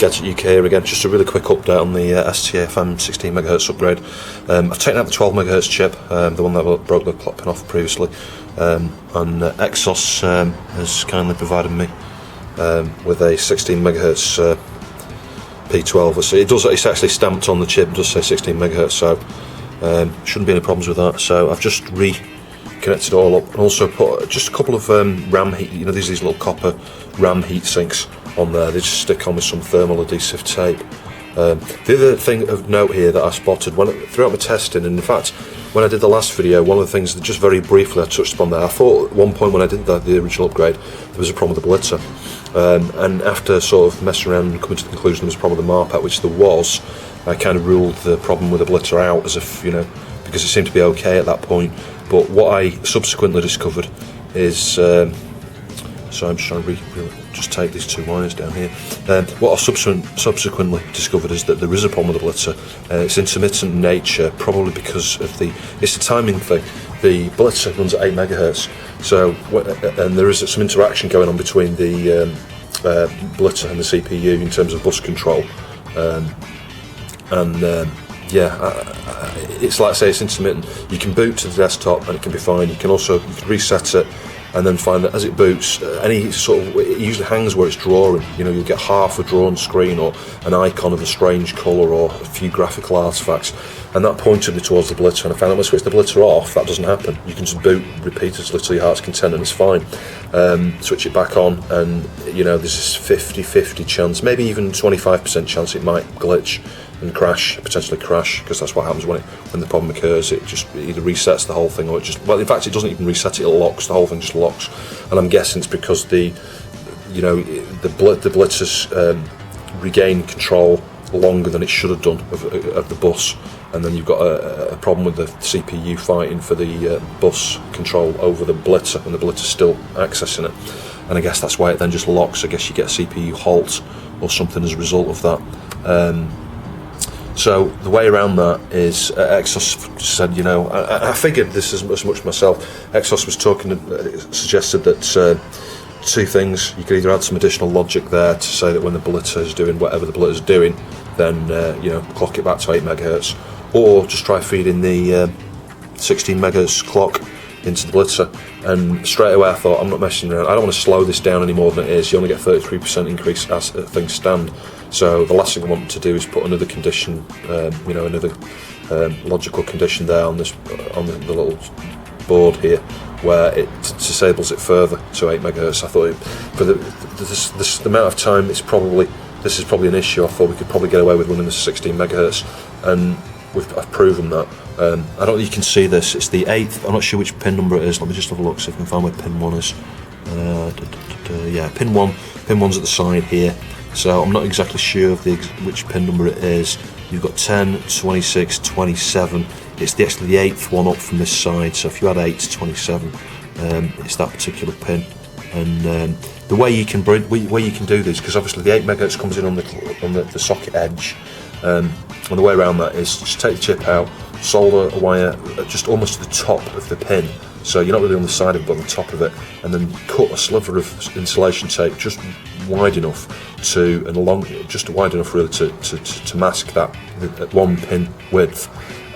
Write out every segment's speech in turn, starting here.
Gadget UK here again. Just a really quick update on the ST-FM 16MHz upgrade. I've taken out the 12MHz chip, the one that broke the clock pin off previously, and Exxos has kindly provided me with a 16MHz P12. So it's actually stamped on the chip, it does say 16MHz, so shouldn't be any problems with that. So I've just reconnected it all up, and also put just a couple of RAM heat, these little copper RAM heat sinks on there. They just stick on with some thermal adhesive tape. The other thing of note here that I spotted throughout my testing, and in fact when I did the last video, one of the things that just very briefly I touched upon there, I thought at one point when I did the original upgrade there was a problem with the blitzer, and after sort of messing around and coming to the conclusion there was a problem with the MARPAT, which there was, I kind of ruled the problem with the blitzer out, as if, because it seemed to be okay at that point. But what I subsequently discovered is, so I'm just trying to just take these two wires down here. What I subsequently discovered is that there is a problem with the blitzer. It's intermittent in nature, probably because of it's a timing thing. The blitzer runs at 8MHz, so and there is some interaction going on between the blitzer and the CPU in terms of bus control, it's like I say, it's intermittent. You can boot to the desktop and it can be fine. You can reset it and then find that as it boots, it usually hangs where it's drawing. You'll get half a drawn screen or an icon of a strange colour or a few graphical artefacts, and that pointed me towards the blitzer, and I found that when I switch the blitzer off, that doesn't happen. You can just boot repeatedly to your heart's content and it's fine. Switch it back on and there's this 50-50 chance, maybe even 25% chance it might glitch and potentially crash, because that's what happens when the problem occurs. It either resets the whole thing, or in fact it doesn't even reset it, it locks, the whole thing just locks. And I'm guessing it's because the blitzers regain control longer than it should have done of the bus, and then you've got a problem with the CPU fighting for the bus control over the blitzer, and the blitzer's still accessing it, and I guess that's why it then just locks. I guess you get a CPU halt or something as a result of that. So the way around that is, Exxos said, I figured this as much myself. Exxos was suggested that two things: you could either add some additional logic there to say that when the blitzer is doing whatever the blitzer is doing, then clock it back to 8MHz, or just try feeding the 16MHz clock into the blitzer. And straight away I thought, I'm not messing around. I don't want to slow this down any more than it is. You only get 33% increase as things stand. So the last thing I want to do is put another condition, another logical condition there on the little board here, where it disables it further to 8MHz. I thought for the amount of time this is probably an issue. I thought we could probably get away with running this 16MHz, and I've proven that. I don't know if you can see this. It's the 8th. I'm not sure which pin number it is. Let me just have a look, see if I can find where pin 1 is. Pin 1. Pin 1's at the side here. So I'm not exactly sure of which pin number it is. You've got 10, 26, 27. It's actually the 8th one up from this side. So if you add 8 to 27, it's that particular pin. And the way you can do this, because obviously the 8MHz comes in on the socket edge, and the way around that is just take the chip out, solder a wire just almost to the top of the pin, so you're not really on the side of it but on the top of it, and then cut a sliver of insulation tape just wide enough really to mask that one pin width,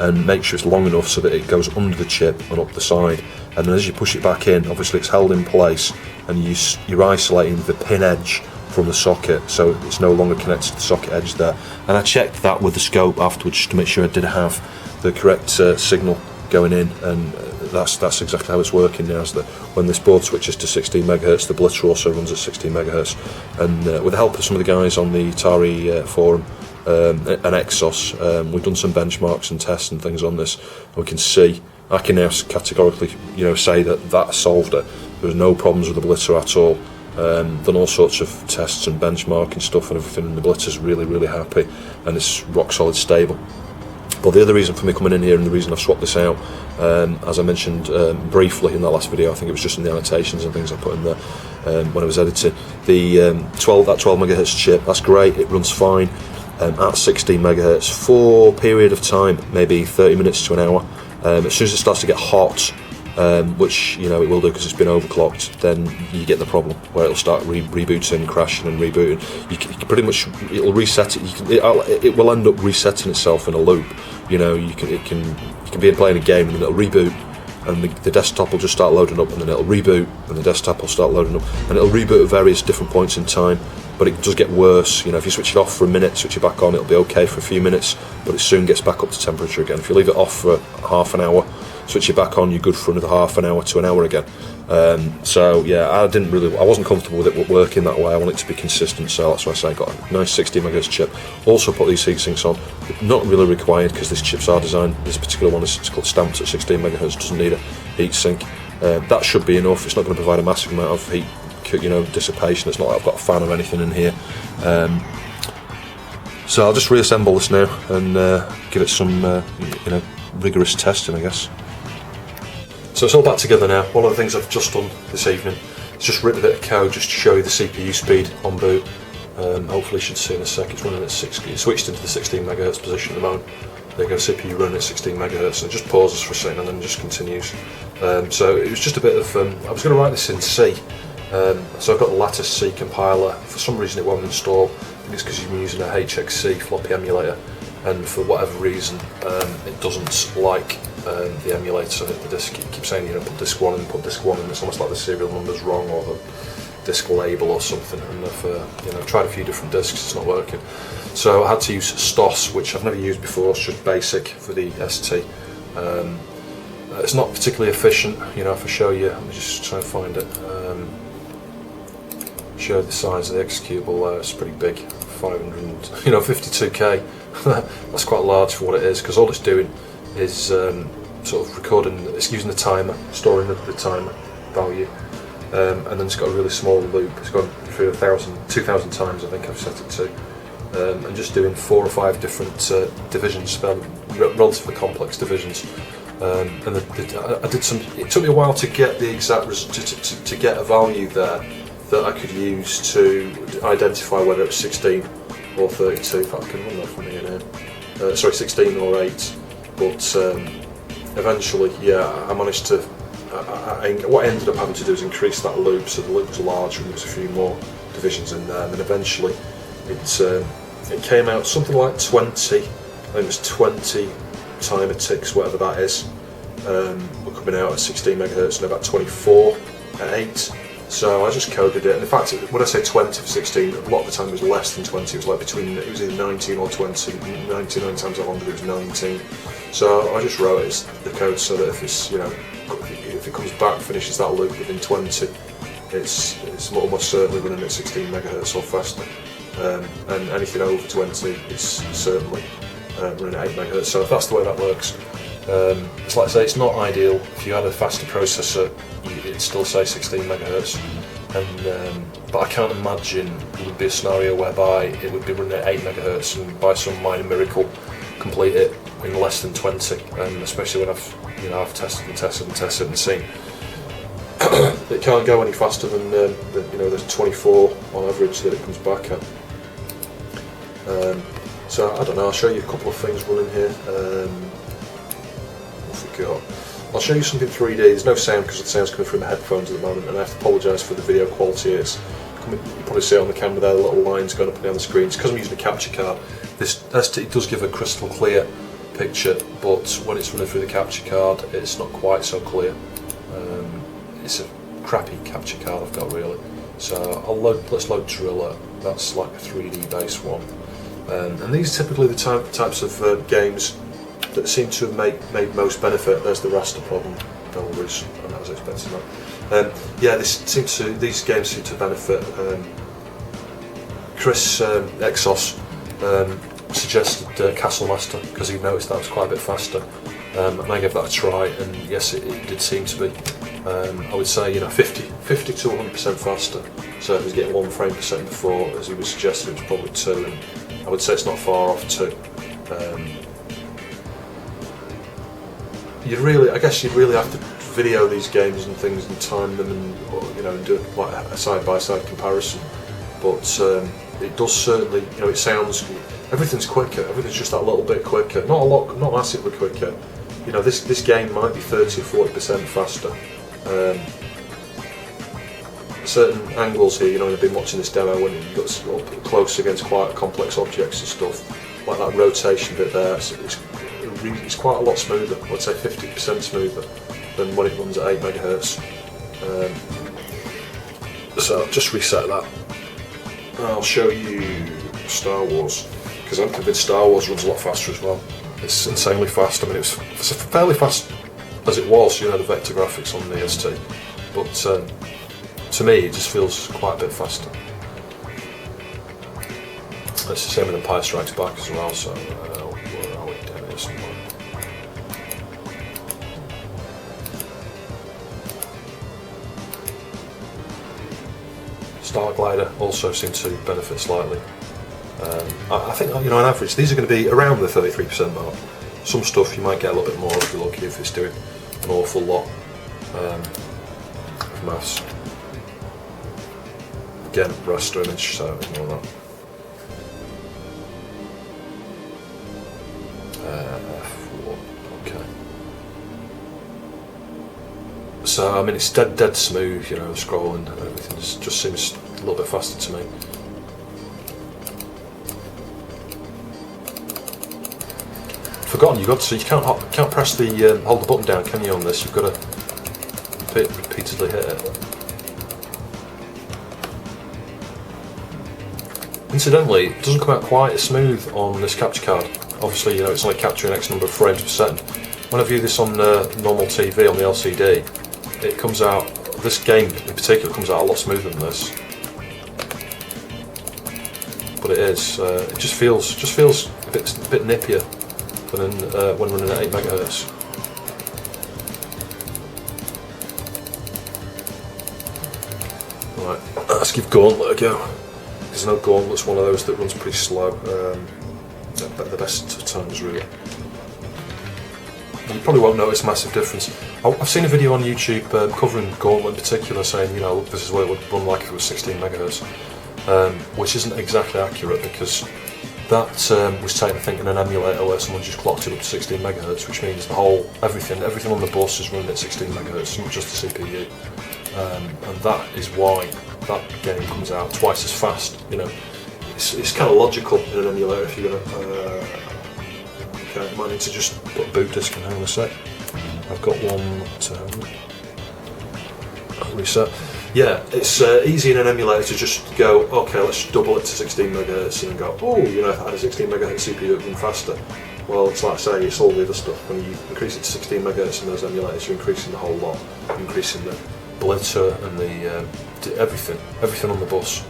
and make sure it's long enough so that it goes under the chip and up the side. And then as you push it back in, obviously it's held in place, and you're isolating the pin edge from the socket, so it's no longer connected to the socket edge there. And I checked that with the scope afterwards just to make sure I did have the correct signal going in, and that's exactly how it's working now. So that when this board switches to 16MHz, the blitzer also runs at 16MHz. And with the help of some of the guys on the Atari forum and Exxos, we've done some benchmarks and tests and things on this, and we can see, I can now categorically say that solved it. There was no problems with the blitzer at all. Done all sorts of tests and benchmarking stuff and everything, and the blitzer's really, really happy, and it's rock solid stable. But the other reason for me coming in here, and the reason I've swapped this out, as I mentioned briefly in that last video, I think it was just in the annotations and things I put in there when I was editing, the 12MHz chip, that's great, it runs fine at 16MHz for a period of time, maybe 30 minutes to an hour. As soon as it starts to get hot, which it will do because it's been overclocked, then you get the problem where it'll start rebooting, crashing and rebooting. You can pretty much, it'll reset it. It will end up resetting itself in a loop. You can be playing a game and then it'll reboot, and the desktop will just start loading up, and then it'll reboot, and the desktop will start loading up, and it'll reboot at various different points in time. But it does get worse. If you switch it off for a minute, switch it back on, it'll be okay for a few minutes, but it soon gets back up to temperature again. If you leave it off for half an hour, switch it back on, you're good for another half an hour to an hour again. So yeah, I wasn't comfortable with it working that way. I want it to be consistent, so that's why I say I got a nice 16 MHz chip. Also put these heatsinks on. Not really required because these chips are designed. This particular one is stamped at 16 MHz, doesn't need a heatsink. That should be enough. It's not going to provide a massive amount of heat, dissipation. It's not like I've got a fan or anything in here. So I'll just reassemble this now and give it some rigorous testing, I guess. So it's all back together now. One of the things I've just done this evening is just written a bit of code just to show you the CPU speed on boot. Hopefully you should see in a sec. It's running at 6. It switched into the 16 MHz position at the moment. There you go, CPU running at 16 MHz, and it just pauses for a second and then just continues. So it was just a bit of, I was going to write this in C. So I've got the Lattice C compiler. For some reason it won't install. I think it's because you've been using a HXC floppy emulator, and for whatever reason it doesn't like the emulator. The disk, it keeps saying put disk 1 and put disk 1, and it's almost like the serial number's wrong or the disk label or something. And I've tried a few different disks, it's not working. So I had to use STOS, which I've never used before. It's just basic for the ST. It's not particularly efficient. If I show you, let me just try and find it. Show the size of the executable there. It's pretty big, 52k. That's quite large for what it is, because all it's doing is sort of recording. It's using the timer, storing the timer value, and then it's got a really small loop. It's gone through 2,000 times, I think I've set it to, and just doing 4 or 5 different divisions, relatively complex divisions. And I did some. It took me a while to get the exact to get a value there that I could use to identify whether it was 16 or 32. If I can run that from here now. Sorry, 16 or 8. But eventually, yeah, I managed to. What I ended up having to do is increase that loop, so the loop was larger and there was a few more divisions in there. And then eventually, it came out something like 20. I think it was 20 timer ticks, whatever that is. We're coming out at 16 MHz and about 24 at 8. So I just coded it, and in fact, when I say 20 for 16, a lot of the time it was less than 20. It was like it was either 19 or 20. 99 times I wanted it was 19. So I just wrote the code so that if it comes back, finishes that loop within 20, it's almost certainly running at 16 MHz or faster. And anything over 20 is certainly running at 8 MHz. So if that's the way that works, it's like I say, it's not ideal. If you had a faster processor, it'd still say 16 MHz, but I can't imagine there would be a scenario whereby it would be running at 8 MHz and by some minor miracle complete it in less than 20. And especially when I've tested and seen it can't go any faster than the 24 on average that it comes back at. So I don't know. I'll show you a couple of things running here. What have we got? I'll show you something 3D. There's no sound because the sound's coming through my headphones at the moment, and I have to apologise for the video quality. You probably see it on the camera there, the little lines going up and down the screen. It's because I'm using a capture card. This ST does give a crystal clear picture, but when it's running through the capture card, it's not quite so clear. It's a crappy capture card I've got, really. So let's load Driller. That's like a 3D based one. And these are typically the types of games that seem to have made most benefit. There's the raster problem. Belarus, and I was expecting that. Yeah, these games seem to benefit. Chris Exxos suggested Castle Master because he noticed that was quite a bit faster, and I gave that a try, and yes, it did seem to be. I would say 50 to 100% faster. So if he was getting 1 frame per second before, as he was suggesting, it was probably 2, and I would say it's not far off 2. I guess you'd really have to video these games and things and time them, and do like a side-by-side comparison. But it does certainly, it sounds, everything's quicker. Everything's just that little bit quicker. Not a lot, not massively quicker, you know, this game might be 30 or 40% faster. Certain angles here, you know, when I've been watching this demo, when you got up close against quite complex objects and stuff, like that rotation bit there, it's quite a lot smoother. I'd say 50% smoother than when it runs at 8 MHz. So I'll just reset that. I'll show you Star Wars, because I'm convinced Star Wars runs a lot faster as well. It's insanely fast. I mean, it's fairly fast as it was, you know, the vector graphics on the ST, but to me it just feels quite a bit faster. It's the same with Empire Strikes Back as well, so where are we? Down here somewhere. Star Glider also seems to benefit slightly. I think, you know, on average these are going to be around the 33% mark. Some stuff you might get a little bit more if you're lucky, if it's doing an awful lot of maths. Again, raster image, so ignore that. Okay. So I mean, it's dead smooth, you know, scrolling and everything just seems a little bit faster to me. Forgotten, you can't press the hold the button down, can you? On this, you've got to repeatedly hit it. Incidentally, it doesn't come out quite as smooth on this capture card. Obviously, you know, it's only capturing X number of frames per second. When I view this on normal TV on the LCD, it comes out. This game in particular comes out a lot smoother than this. But it is. It just feels a bit nippier than when running at 8 MHz. Right, let's give Gauntlet a go. Because I know Gauntlet's one of those that runs pretty slow. At the best of times, really. You probably won't notice a massive difference. I've seen a video on YouTube covering Gauntlet in particular, saying, you know, look, this is what it would run like if it was 16 MHz, which isn't exactly accurate, because that was taken, I think, in an emulator where someone just clocked it up to 16 MHz, which means everything on the bus is running at 16 MHz, not just the CPU, and that is why that game comes out twice as fast. You know, it's kind of logical in an emulator if you're gonna. Okay, I might need to just put a boot disk in. Hang on a sec. I've got one to reset. Yeah, it's easy in an emulator to just go, okay, let's double it to 16 MHz and go, oh, you know, if I had a 16 MHz CPU, it would run faster. Well, it's like I say, it's all the other stuff. When you increase it to 16 MHz in those emulators, you're increasing the whole lot. You're increasing the blitter and the everything on the bus.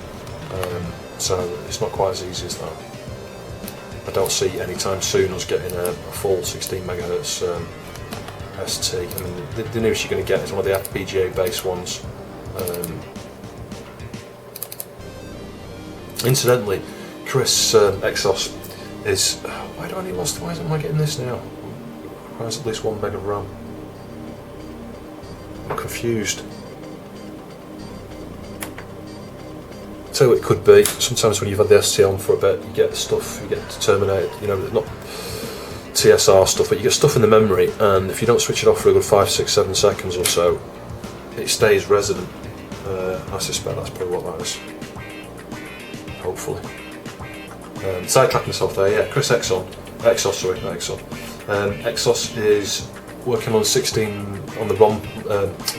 So it's not quite as easy as that. I don't see anytime soon us getting a full 16 MHz ST. I mean, the nearest you're going to get is one of the FPGA based ones. Incidentally, Chris Exxos is. Why do I need lost? Why am I getting this now? Why is at least 1 meg of RAM? I'm confused. So it could be. Sometimes when you've had the ST on for a bit, you get stuff. You get terminated. You know, not TSR stuff, but you get stuff in the memory, and if you don't switch it off for a good 5, 6, 7 seconds or so, it stays resident. I suspect that's probably what that is. Hopefully. Sidetracking myself there, yeah. Chris Exxos, sorry, not Exxon. Exxos is working on 16 on the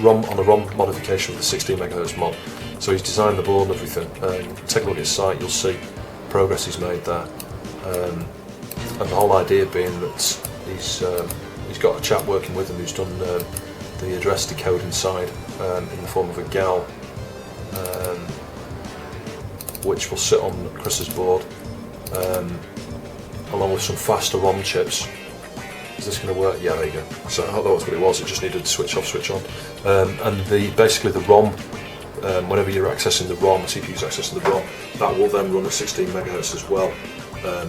ROM modification of the 16 MHz mod. So he's designed the board and everything. Take a look at his site, you'll see progress he's made there. And the whole idea being that he's got a chap working with him who's done the address decoding side in the form of a GAL, which will sit on Chris's board, along with some faster ROM chips. Is this going to work? Yeah, there you go. So I thought that was what it was. It just needed to switch off, switch on, and basically the ROM. Whenever you're accessing the ROM, the CPU's accessing the ROM, that will then run at 16 MHz as well,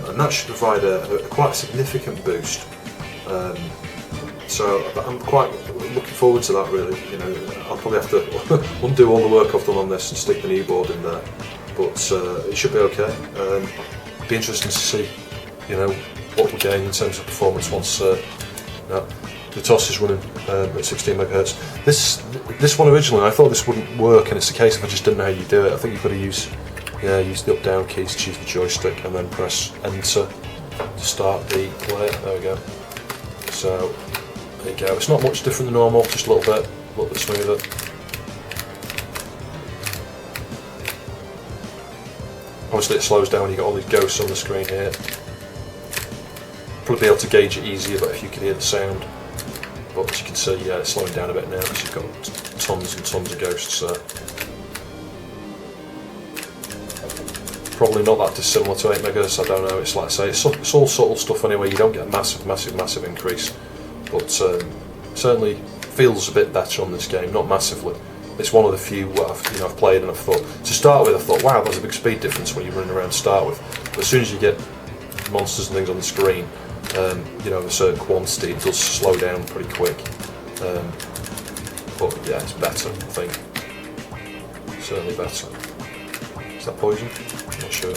and that should provide a quite significant boost. So I'm quite looking forward to that. Really, you know, I'll probably have to undo all the work I've done on this and stick the new board in there, but it should be okay. Be interesting to see, you know, what we gain in terms of performance once the TOS is running at 16 MHz. This one originally, I thought this wouldn't work, and it's a case of I just didn't know how you do it. I think you've got to use the up-down keys to choose the joystick, and then press enter to start the player. There we go. So there you go. It's not much different than normal, just a little bit smoother. Obviously, it slows down when you got all these ghosts on the screen here. Probably be able to gauge it easier, but if you can hear the sound. But as you can see, yeah, it's slowing down a bit now because you've got tons and tons of ghosts there. Probably not that dissimilar to 8 MHz, I don't know. It's like I say, it's all subtle stuff anyway. You don't get a massive increase, but certainly feels a bit better on this game. Not massively. It's one of the few I've played, and I've thought to start with. I thought, wow, there's a big speed difference when you're running around to start with. But as soon as you get monsters and things on the screen, a certain quantity, it does slow down pretty quick. But yeah, it's better, I think. Certainly better. Is that poison? I'm not sure.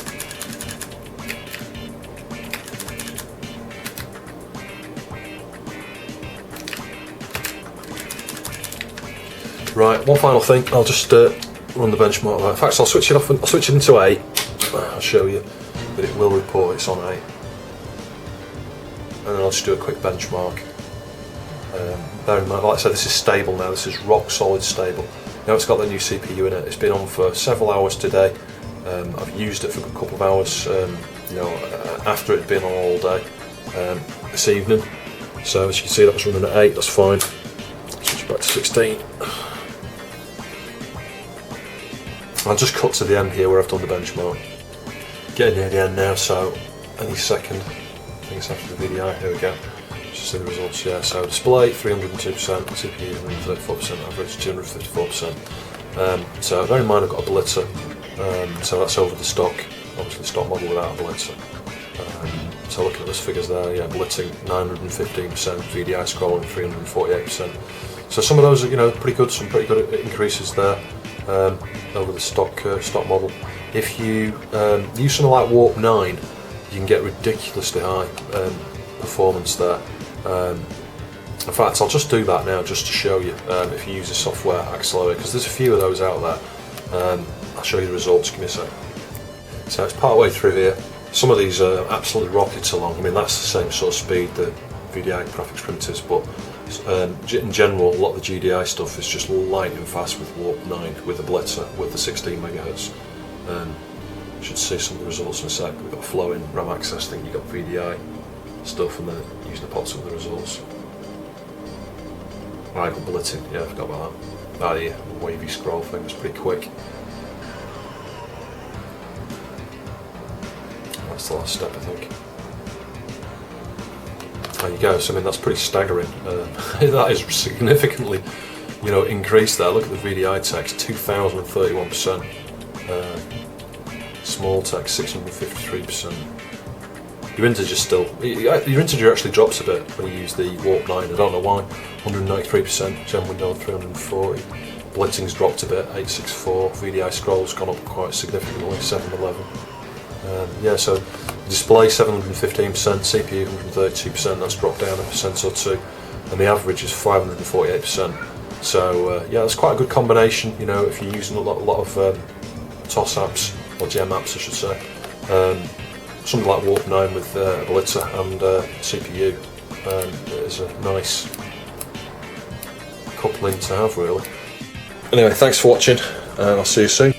Right, one final thing. I'll just run the benchmark. In fact, I'll switch it off. I'll switch it into 8. I'll show you that it will report it's on 8. And then I'll just do a quick benchmark. Bear in mind, like I said, this is stable now. This is rock solid stable. Now it's got the new CPU in it. It's been on for several hours today. I've used it for a couple of hours. After it had been on all day this evening. So as you can see, that was running at 8. That's fine. Switch back to 16. I'll just cut to the end here where I've done the benchmark. Getting near the end now, so any second. I think it's after the VDI. Here we go. Just see the results. Yeah. So display 302%, CPU 134%, average 254%. So bear in mind I've got a blitzer. So that's over the stock. Obviously, the stock model without a blitzer. So looking at those figures there, yeah, blitzing 915%, VDI scrolling 348%. So some of those are pretty good. Some pretty good increases there. Over the stock model. If you use something like Warp 9, you can get ridiculously high performance there. In fact, I'll just do that now just to show you if you use a software accelerator, because there's a few of those out there. I'll show you the results. Give me a sec. So it's part way through here. Some of these are absolutely rockets along. I mean, that's the same sort of speed that VDI graphics printers, but in general, a lot of the GDI stuff is just lightning fast with Warp 9, with the blitzer, with the 16 MHz. You should see some of the results in a sec. We've got flowing RAM access thing, you've got VDI stuff, and then using the pots of the results. I got blitzing, yeah, I forgot about that. The wavy scroll thing was pretty quick. That's the last step, I think. There you go. So I mean, that's pretty staggering. That is significantly, increased there. Look at the VDI text, 2,031%. Small text, 653%. Your integer actually drops a bit when you use the Warp 9. I don't know why. 193%. Gen window 340. Blitzing's dropped a bit, 864. VDI scroll's gone up quite significantly, 711. So display 715%, CPU 132%, that's dropped down a percent or two, and the average is 548%. So that's quite a good combination, if you're using a lot of TOS apps, or gem apps I should say. Something like Warp 9 with a blitzer and CPU is a nice coupling to have, really. Anyway, thanks for watching, and I'll see you soon.